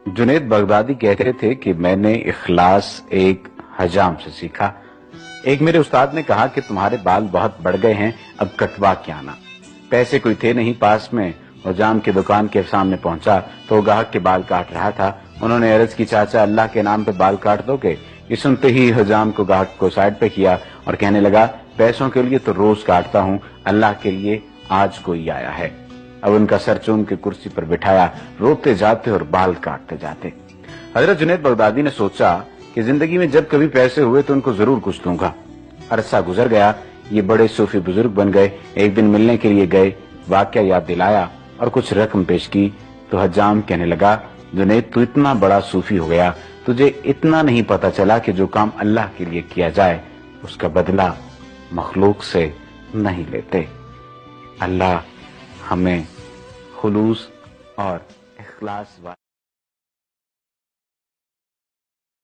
جنید بغدادی کہتے تھے کہ میں نے اخلاص ایک حجام سے سیکھا۔ ایک میرے استاد نے کہا کہ تمہارے بال بہت بڑھ گئے ہیں، اب کٹوا کے آنا۔ پیسے کوئی تھے نہیں پاس میں، حجام کی دکان کے سامنے پہنچا تو وہ گاہک کے بال کاٹ رہا تھا۔ انہوں نے عرض کی، چاچا اللہ کے نام پہ بال کاٹ دو گے؟ یہ سنتے ہی حجام کو گاہک کو سائڈ پہ کیا اور کہنے لگا، پیسوں کے لیے تو روز کاٹتا ہوں، اللہ کے لیے آج کوئی آیا ہے۔ اب ان کا سر چوم کے کرسی پر بٹھایا، روتے جاتے اور بال کاٹتے جاتے۔ حضرت جنید بغدادی نے سوچا کہ زندگی میں جب کبھی پیسے ہوئے تو ان کو ضرور کچھ دوں گا۔ عرصہ گزر گیا، یہ بڑے صوفی بزرگ بن گئے۔ ایک دن ملنے کے لیے گئے، واقعہ یاد دلایا اور کچھ رقم پیش کی تو حجام کہنے لگا، جنید تو اتنا بڑا صوفی ہو گیا، تجھے اتنا نہیں پتا چلا کہ جو کام اللہ کے لیے کیا جائے اس کا بدلہ مخلوق سے نہیں لیتے۔ اللہ ہمیں خلوص اور اخلاص